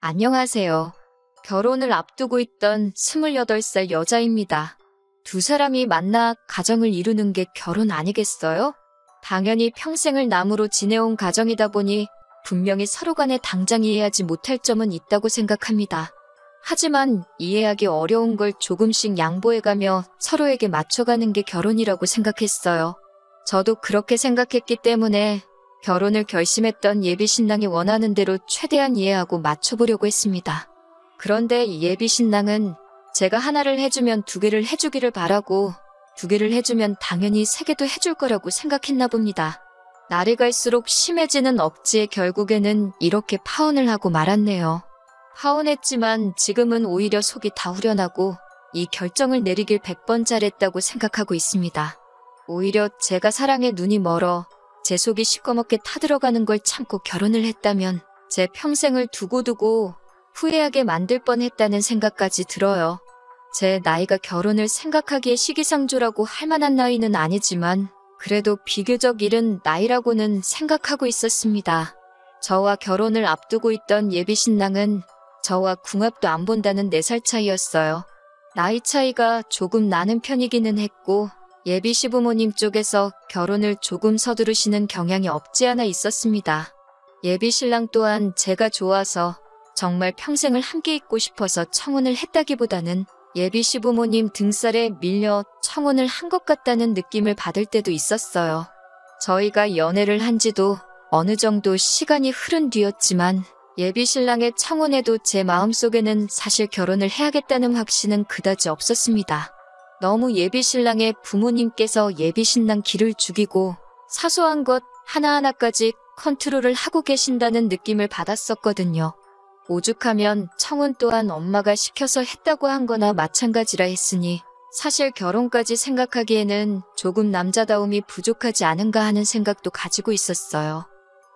안녕하세요. 결혼을 앞두고 있던 28살 여자입니다. 두 사람이 만나 가정을 이루는 게 결혼 아니겠어요? 당연히 평생을 남으로 지내온 가정이다 보니 분명히 서로 간에 당장 이해하지 못할 점은 있다고 생각합니다. 하지만 이해하기 어려운 걸 조금씩 양보해가며 서로에게 맞춰가는 게 결혼이라고 생각했어요. 저도 그렇게 생각했기 때문에 결혼을 결심했던 예비신랑이 원하는 대로 최대한 이해하고 맞춰보려고 했습니다. 그런데 예비신랑은 제가 하나를 해주면 두 개를 해주기를 바라고 두 개를 해주면 당연히 세 개도 해줄 거라고 생각했나 봅니다. 날이 갈수록 심해지는 억지에 결국에는 이렇게 파혼을 하고 말았네요. 파혼했지만 지금은 오히려 속이 다 후련하고 이 결정을 내리길 100번 잘했다고 생각하고 있습니다. 오히려 제가 사랑에 눈이 멀어 제 속이 시꺼멓게 타들어가는 걸 참고 결혼을 했다면 제 평생을 두고두고 후회하게 만들 뻔했다는 생각까지 들어요. 제 나이가 결혼을 생각하기에 시기상조라고 할 만한 나이는 아니지만 그래도 비교적 이른 나이라고는 생각하고 있었습니다. 저와 결혼을 앞두고 있던 예비신랑은 저와 궁합도 안 본다는 4살 차이였어요. 나이 차이가 조금 나는 편이기는 했고 예비 시부모님 쪽에서 결혼을 조금 서두르시는 경향이 없지 않아 있었습니다. 예비 신랑 또한 제가 좋아서 정말 평생을 함께 있고 싶어서 청혼을 했다기보다는 예비 시부모님 등살에 밀려 청혼을 한 것 같다는 느낌을 받을 때도 있었어요. 저희가 연애를 한 지도 어느 정도 시간이 흐른 뒤였지만 예비 신랑의 청혼에도 제 마음속에는 사실 결혼을 해야겠다는 확신은 그다지 없었습니다. 너무 예비신랑의 부모님께서 예비신랑 길을 죽이고 사소한 것 하나하나까지 컨트롤을 하고 계신다는 느낌을 받았었거든요. 오죽하면 청혼 또한 엄마가 시켜서 했다고 한 거나 마찬가지라 했으니 사실 결혼까지 생각하기에는 조금 남자다움이 부족하지 않은가 하는 생각도 가지고 있었어요.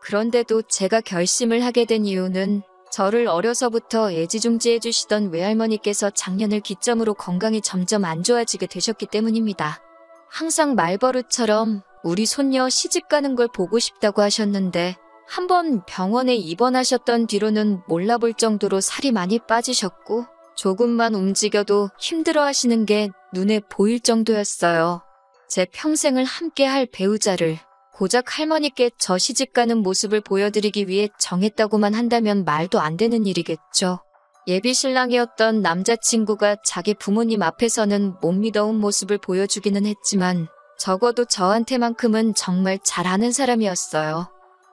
그런데도 제가 결심을 하게 된 이유는 저를 어려서부터 애지중지해 주시던 외할머니께서 작년을 기점으로 건강이 점점 안 좋아지게 되셨기 때문입니다. 항상 말버릇처럼 우리 손녀 시집가는 걸 보고 싶다고 하셨는데 한번 병원에 입원하셨던 뒤로는 몰라볼 정도로 살이 많이 빠지셨고 조금만 움직여도 힘들어 하시는 게 눈에 보일 정도였어요. 제 평생을 함께 할 배우자를 고작 할머니께 저 시집가는 모습을 보여드리기 위해 정했다고만 한다면 말도 안 되는 일이겠죠. 예비 신랑이었던 남자친구가 자기 부모님 앞에서는 못 믿어온 모습을 보여주기는 했지만 적어도 저한테만큼은 정말 잘 아는 사람이었어요.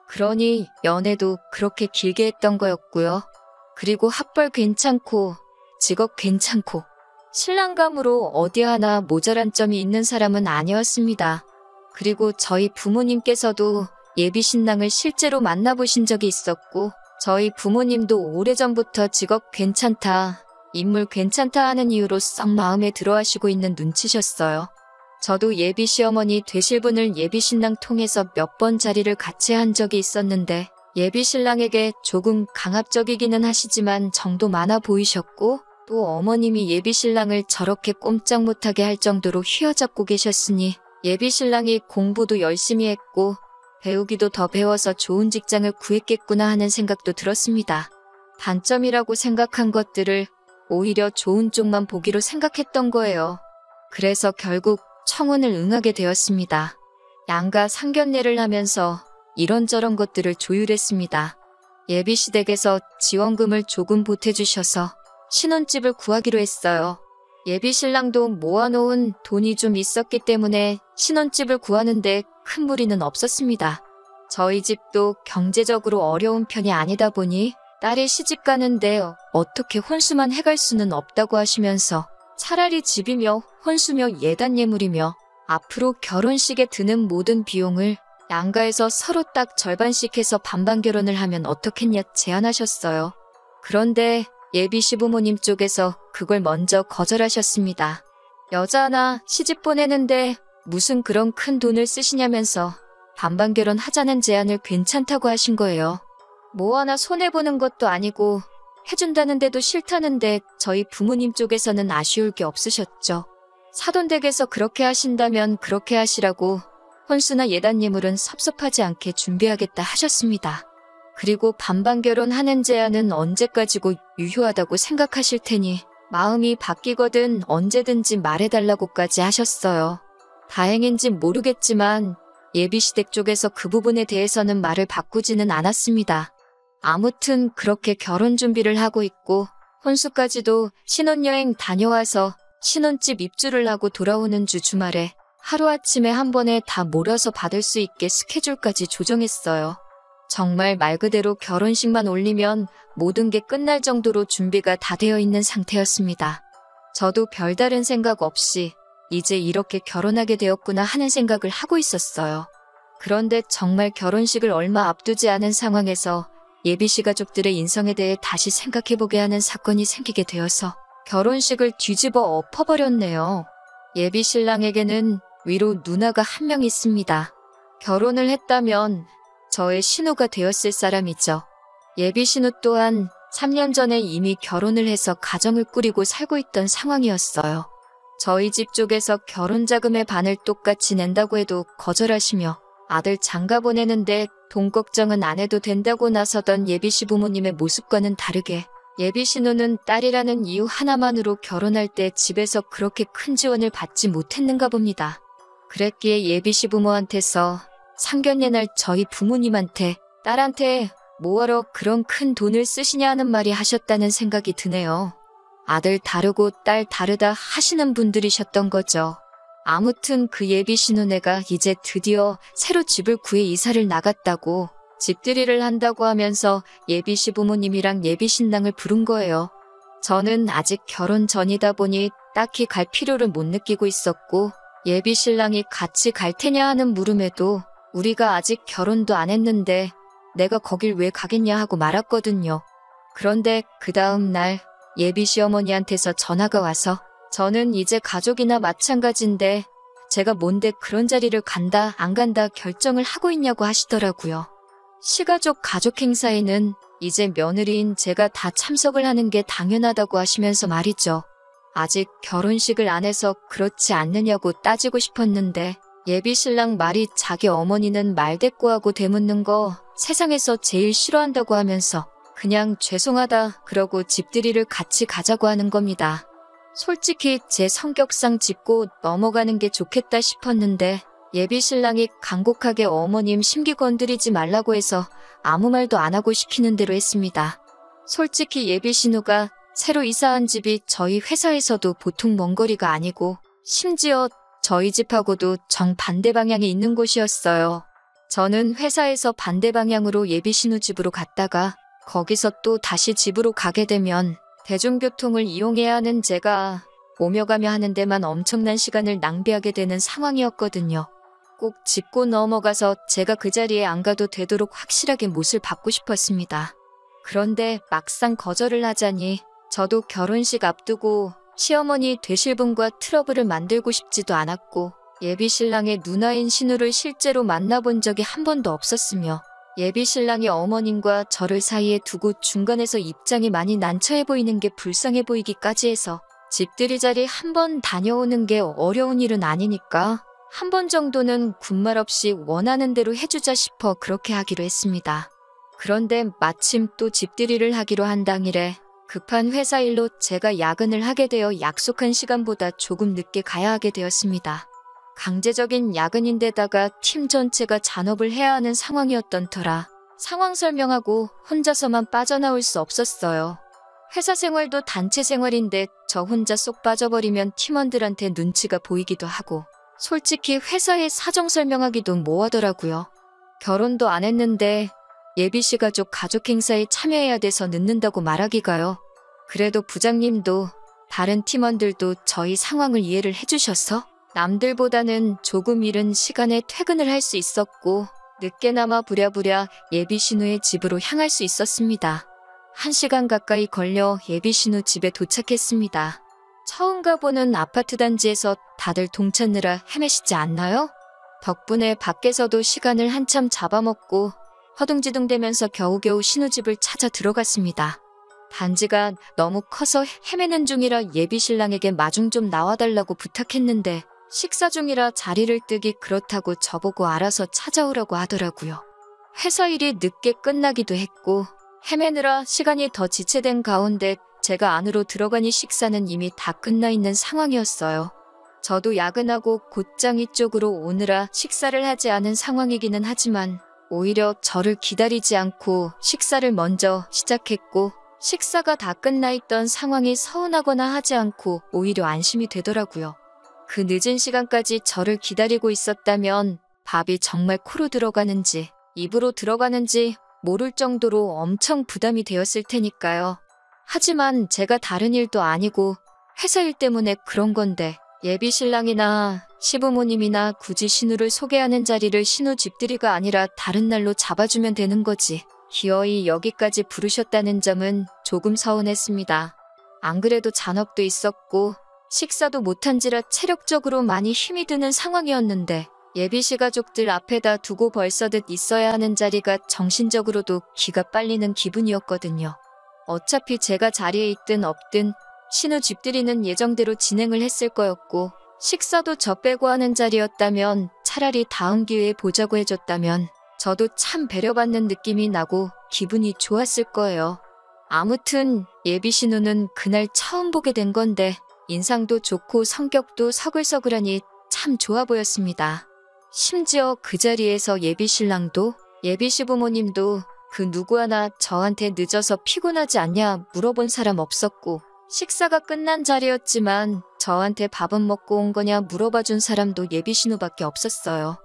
그러니 연애도 그렇게 길게 했던 거였고요. 그리고 학벌 괜찮고 직업 괜찮고 신랑감으로 어디 하나 모자란 점이 있는 사람은 아니었습니다. 그리고 저희 부모님께서도 예비 신랑을 실제로 만나보신 적이 있었고 저희 부모님도 오래전부터 직업 괜찮다, 인물 괜찮다 하는 이유로 썩 마음에 들어하시고 있는 눈치셨어요. 저도 예비 시어머니 되실 분을 예비 신랑 통해서 몇 번 자리를 같이 한 적이 있었는데 예비 신랑에게 조금 강압적이기는 하시지만 정도 많아 보이셨고 또 어머님이 예비 신랑을 저렇게 꼼짝 못하게 할 정도로 휘어잡고 계셨으니 예비 신랑이 공부도 열심히 했고 배우기도 더 배워서 좋은 직장을 구했겠구나 하는 생각도 들었습니다. 단점이라고 생각한 것들을 오히려 좋은 쪽만 보기로 생각했던 거예요. 그래서 결국 청혼을 응하게 되었습니다. 양가 상견례를 하면서 이런저런 것들을 조율했습니다. 예비시댁에서 지원금을 조금 보태주셔서 신혼집을 구하기로 했어요. 예비신랑도 모아놓은 돈이 좀 있었기 때문에 신혼집을 구하는데 큰 무리는 없었습니다. 저희 집도 경제적으로 어려운 편이 아니다 보니 딸이 시집 가는데 어떻게 혼수만 해갈 수는 없다고 하시면서 차라리 집이며 혼수며 예단예물이며 앞으로 결혼식에 드는 모든 비용을 양가에서 서로 딱 절반씩 해서 반반 결혼을 하면 어떻겠냐 제안하셨어요. 그런데 예비 시부모님 쪽에서 그걸 먼저 거절하셨습니다. 여자 하나 시집 보내는데 무슨 그런 큰 돈을 쓰시냐면서 반반 결혼하자는 제안을 괜찮다고 하신 거예요. 뭐 하나 손해보는 것도 아니고 해준다는데도 싫다는데 저희 부모님 쪽에서는 아쉬울 게 없으셨죠. 사돈댁에서 그렇게 하신다면 그렇게 하시라고 혼수나 예단예물은 섭섭하지 않게 준비하겠다 하셨습니다. 그리고 반반 결혼하는 제한은 언제까지고 유효하다고 생각하실 테니 마음이 바뀌거든 언제든지 말해달라고까지 하셨어요. 다행인지 모르겠지만 예비시댁 쪽에서 그 부분에 대해서는 말을 바꾸지는 않았습니다. 아무튼 그렇게 결혼 준비를 하고 있고 혼수까지도 신혼여행 다녀와서 신혼집 입주를 하고 돌아오는 주 주말에 하루아침에 한 번에 다 몰아서 받을 수 있게 스케줄까지 조정했어요. 정말 말 그대로 결혼식만 올리면 모든 게 끝날 정도로 준비가 다 되어 있는 상태였습니다. 저도 별다른 생각 없이 이제 이렇게 결혼하게 되었구나 하는 생각을 하고 있었어요. 그런데 정말 결혼식을 얼마 앞두지 않은 상황에서 예비씨 가족들의 인성에 대해 다시 생각해보게 하는 사건이 생기게 되어서 결혼식을 뒤집어 엎어버렸네요. 예비 신랑에게는 위로 누나가 한 명 있습니다. 결혼을 했다면 저의 신우가 되었을 사람이죠. 예비 신우 또한 3년 전에 이미 결혼을 해서 가정을 꾸리고 살고 있던 상황이었어요. 저희 집 쪽에서 결혼 자금의 반을 똑같이 낸다고 해도 거절하시며 아들 장가 보내는데 돈 걱정은 안 해도 된다고 나서던 예비씨 부모님의 모습과는 다르게 예비 신우는 딸이라는 이유 하나만으로 결혼할 때 집에서 그렇게 큰 지원을 받지 못했는가 봅니다. 그랬기에 예비씨 부모한테서 상견례 날 저희 부모님한테 딸한테 뭐하러 그런 큰 돈을 쓰시냐 하는 말이 하셨다는 생각이 드네요. 아들 다르고 딸 다르다 하시는 분들이셨던 거죠. 아무튼 그 예비 신우네가 이제 드디어 새로 집을 구해 이사를 나갔다고 집들이를 한다고 하면서 예비 시부모님이랑 예비 신랑을 부른 거예요. 저는 아직 결혼 전이다 보니 딱히 갈 필요를 못 느끼고 있었고 예비 신랑이 같이 갈 테냐 하는 물음에도 우리가 아직 결혼도 안 했는데 내가 거길 왜 가겠냐 하고 말았거든요. 그런데 그 다음 날 예비 시어머니한테서 전화가 와서 저는 이제 가족이나 마찬가지인데 제가 뭔데 그런 자리를 간다 안 간다 결정을 하고 있냐고 하시더라고요. 시가족 가족 행사에는 이제 며느리인 제가 다 참석을 하는 게 당연하다고 하시면서 말이죠. 아직 결혼식을 안 해서 그렇지 않느냐고 따지고 싶었는데 예비 신랑 말이 자기 어머니는 말대꾸하고 되묻는 거 세상에서 제일 싫어한다고 하면서 그냥 죄송하다 그러고 집들이를 같이 가자고 하는 겁니다. 솔직히 제 성격상 짚고 넘어가는 게 좋겠다 싶었는데 예비 신랑이 간곡하게 어머님 심기 건드리지 말라고 해서 아무 말도 안 하고 시키는 대로 했습니다. 솔직히 예비 신우가 새로 이사한 집이 저희 회사에서도 보통 먼 거리가 아니고 심지어 저희 집하고도 정반대 방향에 있는 곳이었어요. 저는 회사에서 반대 방향으로 예비 신우 집으로 갔다가 거기서 또 다시 집으로 가게 되면 대중교통을 이용해야 하는 제가 오며 가며 하는 데만 엄청난 시간을 낭비하게 되는 상황이었거든요. 꼭 짚고 넘어가서 제가 그 자리에 안 가도 되도록 확실하게 못을 받고 싶었습니다. 그런데 막상 거절을 하자니 저도 결혼식 앞두고 시어머니 되실 분과 트러블을 만들고 싶지도 않았고 예비 신랑의 누나인 신우를 실제로 만나본 적이 한 번도 없었으며 예비 신랑이 어머님과 저를 사이에 두고 중간에서 입장이 많이 난처해 보이는 게 불쌍해 보이기까지 해서 집들이 자리 한 번 다녀오는 게 어려운 일은 아니니까 한 번 정도는 군말 없이 원하는 대로 해주자 싶어 그렇게 하기로 했습니다. 그런데 마침 또 집들이를 하기로 한 당일에 급한 회사 일로 제가 야근을 하게 되어 약속한 시간보다 조금 늦게 가야 하게 되었습니다. 강제적인 야근인데다가 팀 전체가 잔업을 해야 하는 상황이었던 터라 상황 설명하고 혼자서만 빠져나올 수 없었어요. 회사 생활도 단체 생활인데 저 혼자 쏙 빠져버리면 팀원들한테 눈치가 보이기도 하고 솔직히 회사에 사정 설명하기도 뭐하더라고요. 결혼도 안 했는데 예비씨 가족 행사에 참여해야 돼서 늦는다고 말하기가요. 그래도 부장님도 다른 팀원들도 저희 상황을 이해를 해주셔서 남들보다는 조금 이른 시간에 퇴근을 할 수 있었고 늦게나마 부랴부랴 예비 신우의 집으로 향할 수 있었습니다. 1시간 가까이 걸려 예비 신우 집에 도착했습니다. 처음 가보는 아파트 단지에서 다들 동찾느라 헤매시지 않나요? 덕분에 밖에서도 시간을 한참 잡아먹고 허둥지둥대면서 겨우겨우 신우 집을 찾아 들어갔습니다. 단지가 너무 커서 헤매는 중이라 예비 신랑에게 마중 좀 나와달라고 부탁했는데 식사 중이라 자리를 뜨기 그렇다고 저보고 알아서 찾아오라고 하더라고요. 회사 일이 늦게 끝나기도 했고 헤매느라 시간이 더 지체된 가운데 제가 안으로 들어가니 식사는 이미 다 끝나 있는 상황이었어요. 저도 야근하고 곧장 이쪽으로 오느라 식사를 하지 않은 상황이기는 하지만 오히려 저를 기다리지 않고 식사를 먼저 시작했고 식사가 다 끝나 있던 상황이 서운하거나 하지 않고 오히려 안심이 되더라고요. 그 늦은 시간까지 저를 기다리고 있었다면 밥이 정말 코로 들어가는지 입으로 들어가는지 모를 정도로 엄청 부담이 되었을 테니까요. 하지만 제가 다른 일도 아니고 회사 일 때문에 그런 건데 예비 신랑이나 시부모님이나 굳이 신우를 소개하는 자리를 신우 집들이가 아니라 다른 날로 잡아주면 되는 거지. 기어이 여기까지 부르셨다는 점은 조금 서운했습니다. 안 그래도 잔업도 있었고 식사도 못한지라 체력적으로 많이 힘이 드는 상황이었는데 예비시 가족들 앞에다 두고 벌써듯 있어야 하는 자리가 정신적으로도 기가 빨리는 기분이었거든요. 어차피 제가 자리에 있든 없든 신우 집들이는 예정대로 진행을 했을 거였고 식사도 저 빼고 하는 자리였다면 차라리 다음 기회에 보자고 해줬다면 저도 참 배려받는 느낌이 나고 기분이 좋았을 거예요. 아무튼 예비 신우는 그날 처음 보게 된 건데 인상도 좋고 성격도 서글서글하니 참 좋아 보였습니다. 심지어 그 자리에서 예비 신랑도 예비 시부모님도 그 누구 하나 저한테 늦어서 피곤하지 않냐 물어본 사람 없었고 식사가 끝난 자리였지만 저한테 밥은 먹고 온 거냐 물어봐준 사람도 예비 신우밖에 없었어요.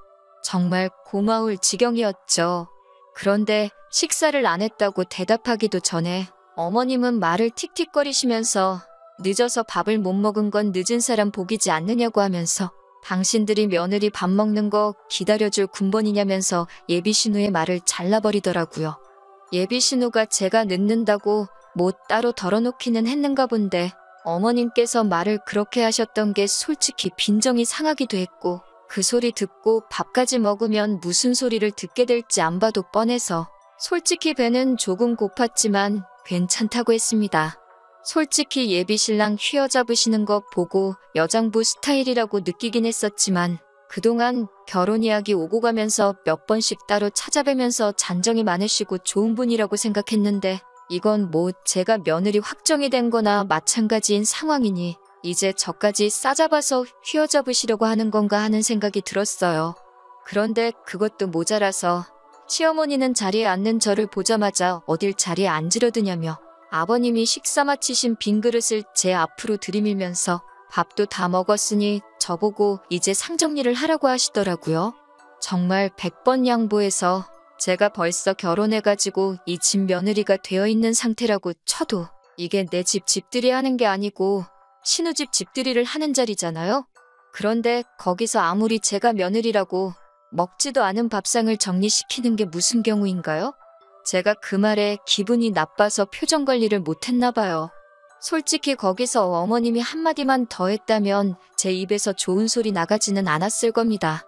정말 고마울 지경이었죠. 그런데 식사를 안 했다고 대답하기도 전에 어머님은 말을 틱틱거리시면서 늦어서 밥을 못 먹은 건 늦은 사람 복이지 않느냐고 하면서 당신들이 며느리 밥 먹는 거 기다려줄 군번이냐면서 예비 신우의 말을 잘라버리더라고요. 예비 신우가 제가 늦는다고 뭐 따로 덜어놓기는 했는가 본데 어머님께서 말을 그렇게 하셨던 게 솔직히 빈정이 상하기도 했고 그 소리 듣고 밥까지 먹으면 무슨 소리를 듣게 될지 안 봐도 뻔해서 솔직히 배는 조금 고팠지만 괜찮다고 했습니다. 솔직히 예비 신랑 휘어잡으시는 거 보고 여장부 스타일이라고 느끼긴 했었지만 그동안 결혼 이야기 오고 가면서 몇 번씩 따로 찾아뵈면서 잔정이 많으시고 좋은 분이라고 생각했는데 이건 뭐 제가 며느리 확정이 된 거나 마찬가지인 상황이니 이제 저까지 싸잡아서 휘어잡으시려고 하는 건가 하는 생각이 들었어요. 그런데 그것도 모자라서 시어머니는 자리에 앉는 저를 보자마자 어딜 자리에 앉으려 드냐며 아버님이 식사 마치신 빈 그릇을 제 앞으로 들이밀면서 밥도 다 먹었으니 저보고 이제 상정리를 하라고 하시더라고요. 정말 100번 양보해서 제가 벌써 결혼해가지고 이 집 며느리가 되어 있는 상태라고 쳐도 이게 내 집 집들이 하는 게 아니고 신우집 집들이를 하는 자리잖아요. 그런데 거기서 아무리 제가 며느리라고 먹지도 않은 밥상을 정리시키는 게 무슨 경우인가요? 제가 그 말에 기분이 나빠서 표정 관리를 못했나 봐요. 솔직히 거기서 어머님이 한마디만 더 했다면 제 입에서 좋은 소리 나가지는 않았을 겁니다.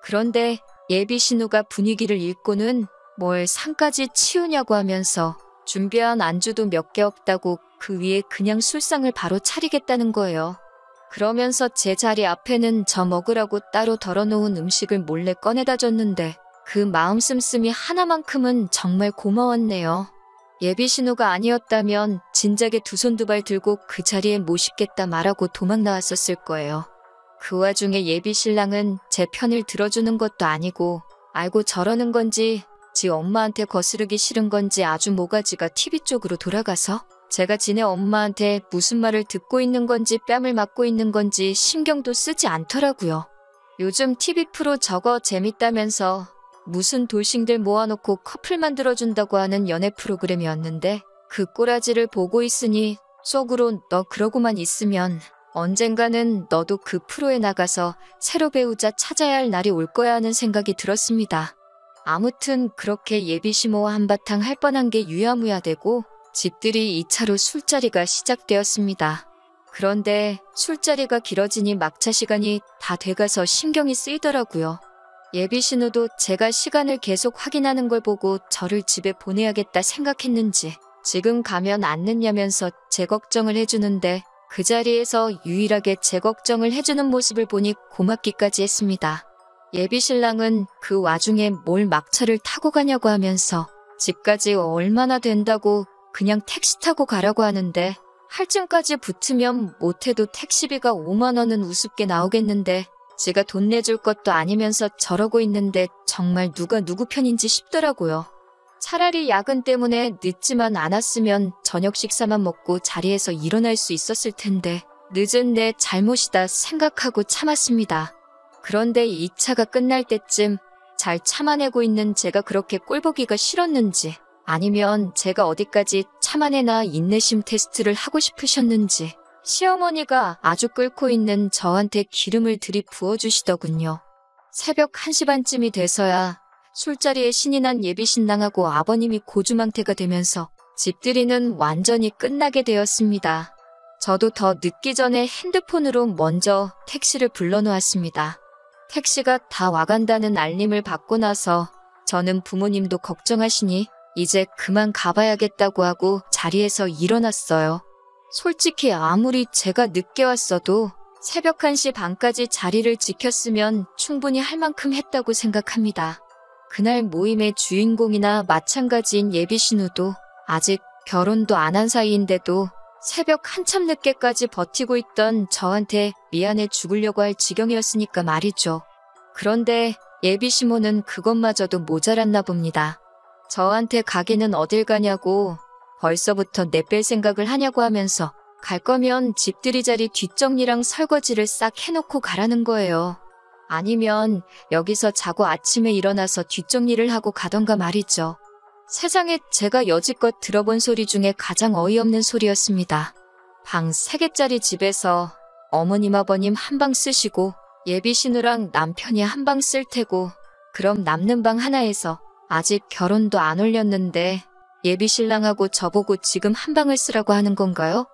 그런데 예비 신우가 분위기를 읽고는 뭘 상까지 치우냐고 하면서 준비한 안주도 몇 개 없다고 그 위에 그냥 술상을 바로 차리겠다는 거예요. 그러면서 제 자리 앞에는 저 먹으라고 따로 덜어놓은 음식을 몰래 꺼내다 줬는데 그 마음 씀씀이 하나만큼은 정말 고마웠네요. 예비 신우가 아니었다면 진작에 두 손 두 발 들고 그 자리에 모시겠다 말하고 도망 나왔었을 거예요. 그 와중에 예비 신랑은 제 편을 들어주는 것도 아니고 알고 저러는 건지 지 엄마한테 거스르기 싫은 건지 아주 모가지가 TV 쪽으로 돌아가서 제가 지네 엄마한테 무슨 말을 듣고 있는 건지 뺨을 맞고 있는 건지 신경도 쓰지 않더라고요. 요즘 TV 프로 저거 재밌다면서 무슨 돌싱들 모아놓고 커플 만들어준다고 하는 연애 프로그램이었는데 그 꼬라지를 보고 있으니 속으로 너 그러고만 있으면 언젠가는 너도 그 프로에 나가서 새로 배우자 찾아야 할 날이 올 거야 하는 생각이 들었습니다. 아무튼 그렇게 예비 시모와 한바탕 할 뻔한 게 유야무야되고 집들이 2차로 술자리가 시작되었습니다. 그런데 술자리가 길어지니 막차 시간이 다 돼가서 신경이 쓰이더라고요. 예비 신우도 제가 시간을 계속 확인하는 걸 보고 저를 집에 보내야겠다 생각했는지 지금 가면 안 늦냐면서 제 걱정을 해주는데 그 자리에서 유일하게 제 걱정을 해주는 모습을 보니 고맙기까지 했습니다. 예비 신랑은 그 와중에 뭘 막차를 타고 가냐고 하면서 집까지 얼마나 된다고 그냥 택시 타고 가라고 하는데 할증까지 붙으면 못해도 택시비가 5만 원은 우습게 나오겠는데 지가 돈 내줄 것도 아니면서 저러고 있는데 정말 누가 누구 편인지 싶더라고요. 차라리 야근 때문에 늦지만 않았으면 저녁 식사만 먹고 자리에서 일어날 수 있었을 텐데 늦은 내 잘못이다 생각하고 참았습니다. 그런데 이 차가 끝날 때쯤 잘 참아내고 있는 제가 그렇게 꼴보기가 싫었는지 아니면 제가 어디까지 참아내나 인내심 테스트를 하고 싶으셨는지 시어머니가 아주 끓고 있는 저한테 기름을 들이부어 주시더군요. 새벽 1시 반쯤이 돼서야 술자리에 신이 난 예비신랑하고 아버님이 고주망태가 되면서 집들이는 완전히 끝나게 되었습니다. 저도 더 늦기 전에 핸드폰으로 먼저 택시를 불러놓았습니다. 택시가 다 와간다는 알림을 받고 나서 저는 부모님도 걱정하시니 이제 그만 가봐야겠다고 하고 자리에서 일어났어요. 솔직히 아무리 제가 늦게 왔어도 새벽 1시 반까지 자리를 지켰으면 충분히 할 만큼 했다고 생각합니다. 그날 모임의 주인공이나 마찬가지인 예비신우도 아직 결혼도 안 한 사이인데도 새벽 한참 늦게까지 버티고 있던 저한테 미안해 죽으려고 할 지경이었으니까 말이죠. 그런데 예비시모는 그것마저도 모자랐나 봅니다. 저한테 가기는 어딜 가냐고 벌써부터 내뺄 생각을 하냐고 하면서 갈 거면 집들이 자리 뒷정리랑 설거지를 싹 해놓고 가라는 거예요. 아니면 여기서 자고 아침에 일어나서 뒷정리를 하고 가던가 말이죠. 세상에 제가 여지껏 들어본 소리 중에 가장 어이없는 소리였습니다. 방 3개짜리 집에서 어머님 아버님 한 방 쓰시고 예비신우랑 남편이 한 방 쓸 테고 그럼 남는 방 하나에서 아직 결혼도 안 올렸는데 예비신랑하고 저보고 지금 한 방을 쓰라고 하는 건가요?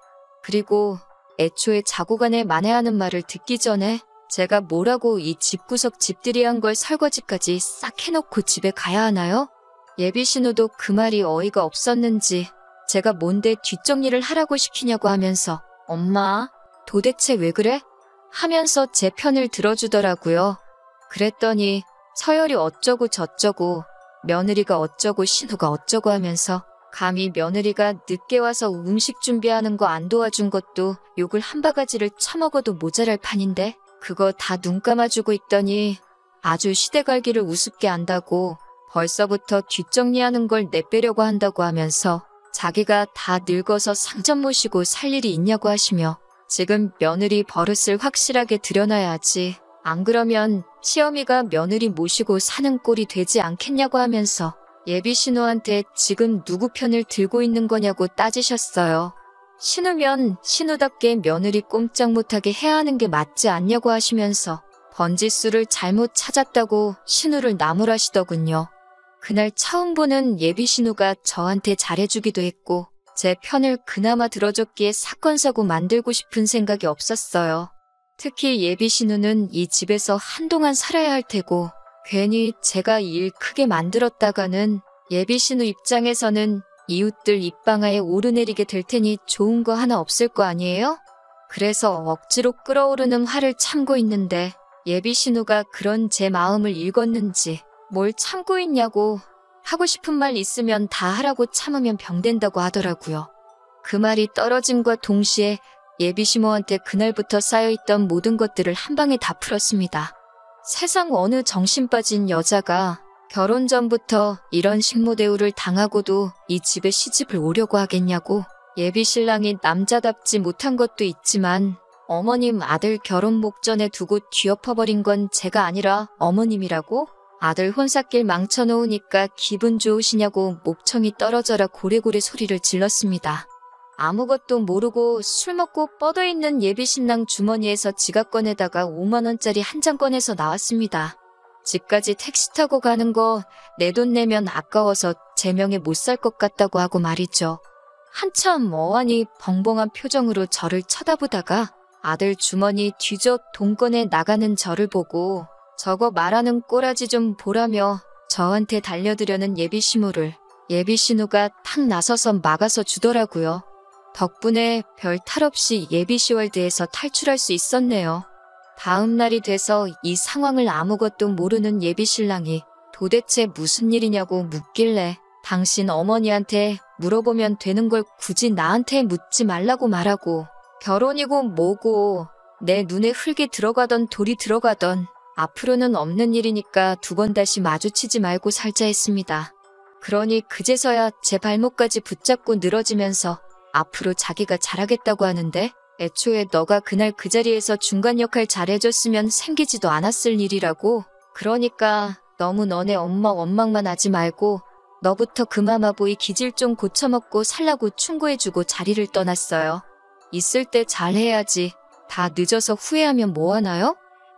그리고 애초에 자고 가네 만회하는 말을 듣기 전에 제가 뭐라고 이 집구석 집들이 한 걸 설거지까지 싹 해놓고 집에 가야 하나요? 예비신우도 그 말이 어이가 없었는지 제가 뭔데 뒷정리를 하라고 시키냐고 하면서 엄마, 도대체 왜 그래? 하면서 제 편을 들어주더라고요. 그랬더니 서열이 어쩌고 저쩌고 며느리가 어쩌고 신우가 어쩌고 하면서 감히 며느리가 늦게 와서 음식 준비하는 거 안 도와준 것도 욕을 한 바가지를 처먹어도 모자랄 판인데 그거 다 눈 감아주고 있더니 아주 시대갈기를 우습게 안다고 벌써부터 뒷정리하는 걸 내빼려고 한다고 하면서 자기가 다 늙어서 상점 모시고 살 일이 있냐고 하시며 지금 며느리 버릇을 확실하게 들여놔야지 안 그러면 시어미가 며느리 모시고 사는 꼴이 되지 않겠냐고 하면서 예비신우한테 지금 누구 편을 들고 있는 거냐고 따지셨어요. 신우면 신우답게 며느리 꼼짝 못하게 해야 하는 게 맞지 않냐고 하시면서 번지수를 잘못 찾았다고 신우를 나무라시더군요. 그날 처음 보는 예비신우가 저한테 잘해주기도 했고 제 편을 그나마 들어줬기에 사건 사고 만들고 싶은 생각이 없었어요. 특히 예비신우는 이 집에서 한동안 살아야 할 테고 괜히 제가 일 크게 만들었다가는 예비신우 입장에서는 이웃들 입방아에 오르내리게 될 테니 좋은 거 하나 없을 거 아니에요? 그래서 억지로 끓어오르는 화를 참고 있는데 예비신우가 그런 제 마음을 읽었는지 뭘 참고 있냐고 하고 싶은 말 있으면 다 하라고 참으면 병된다고 하더라고요. 그 말이 떨어짐과 동시에 예비시모한테 그날부터 쌓여있던 모든 것들을 한 방에 다 풀었습니다. 세상 어느 정신 빠진 여자가 결혼 전부터 이런 식모 대우를 당하고도 이 집에 시집을 오려고 하겠냐고. 예비신랑이 남자답지 못한 것도 있지만 어머님 아들 결혼 목전에 두고 뒤엎어버린 건 제가 아니라 어머님이라고? 아들 혼삿길 망쳐놓으니까 기분 좋으시냐고 목청이 떨어져라 고래고래 소리를 질렀습니다. 아무것도 모르고 술 먹고 뻗어있는 예비신랑 주머니에서 지갑 꺼내다가 5만 원짜리 한 장 꺼내서 나왔습니다. 집까지 택시 타고 가는 거 내 돈 내면 아까워서 제 명에 못 살 것 같다고 하고 말이죠. 한참 어안이 벙벙한 표정으로 저를 쳐다보다가 아들 주머니 뒤져 돈 꺼내 나가는 저를 보고 저거 말하는 꼬라지 좀 보라며 저한테 달려들려는 예비시모를 예비신우가 탁 나서서 막아서 주더라고요. 덕분에 별 탈 없이 예비시월드에서 탈출할 수 있었네요. 다음 날이 돼서 이 상황을 아무것도 모르는 예비신랑이 도대체 무슨 일이냐고 묻길래 당신 어머니한테 물어보면 되는 걸 굳이 나한테 묻지 말라고 말하고 결혼이고 뭐고 내 눈에 흙이 들어가던 돌이 들어가던 앞으로는 없는 일이니까 두 번 다시 마주치지 말고 살자 했습니다. 그러니 그제서야 제 발목까지 붙잡고 늘어지면서 앞으로 자기가 잘하겠다고 하는데 애초에 너가 그날 그 자리에서 중간 역할 잘해줬으면 생기지도 않았을 일이라고. 그러니까 너무 너네 엄마 원망만 하지 말고 너부터 그 마마보이 기질 좀 고쳐먹고 살라고 충고해주고 자리를 떠났어요. 있을 때 잘해야지. 다 늦어서 후회하면 뭐하나요?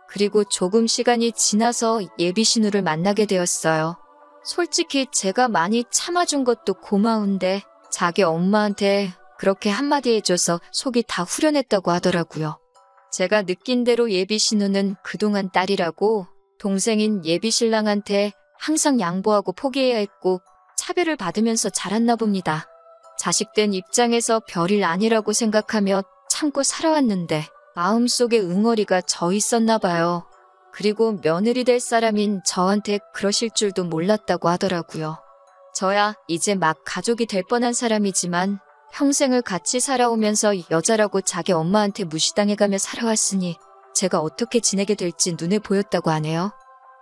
그리고 조금 시간이 지나서 예비신우를 만나게 되었어요. 솔직히 제가 많이 참아준 것도 고마운데 자기 엄마한테 그렇게 한마디 해줘서 속이 다 후련했다고 하더라고요. 제가 느낀 대로 예비신우는 그동안 딸이라고 동생인 예비신랑한테 항상 양보하고 포기해야 했고 차별을 받으면서 자랐나 봅니다. 자식된 입장에서 별일 아니라고 생각하며 참고 살아왔는데 마음속에 응어리가 져 있었나 봐요. 그리고 며느리 될 사람인 저한테 그러실 줄도 몰랐다고 하더라고요. 저야 이제 막 가족이 될 뻔한 사람이지만 평생을 같이 살아오면서 여자라고 자기 엄마한테 무시당해가며 살아왔으니 제가 어떻게 지내게 될지 눈에 보였다고 하네요.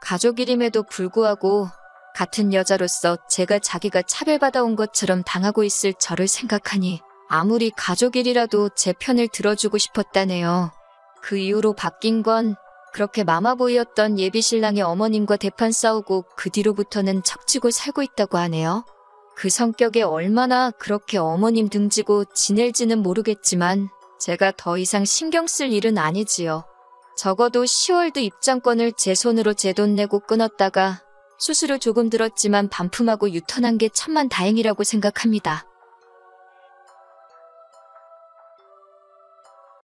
가족이름에도 불구하고 같은 여자로서 제가 자기가 차별받아온 것처럼 당하고 있을 저를 생각하니 아무리 가족일이라도 제 편을 들어주고 싶었다네요. 그 이후로 바뀐 건 그렇게 마마보이였던 예비신랑의 어머님과 대판 싸우고 그 뒤로부터는 척지고 살고 있다고 하네요. 그 성격에 얼마나 그렇게 어머님 등지고 지낼지는 모르겠지만 제가 더 이상 신경 쓸 일은 아니지요. 적어도 10월드 입장권을 제 손으로 제 돈 내고 끊었다가 수수료 조금 들었지만 반품하고 유턴한 게 천만 다행이라고 생각합니다.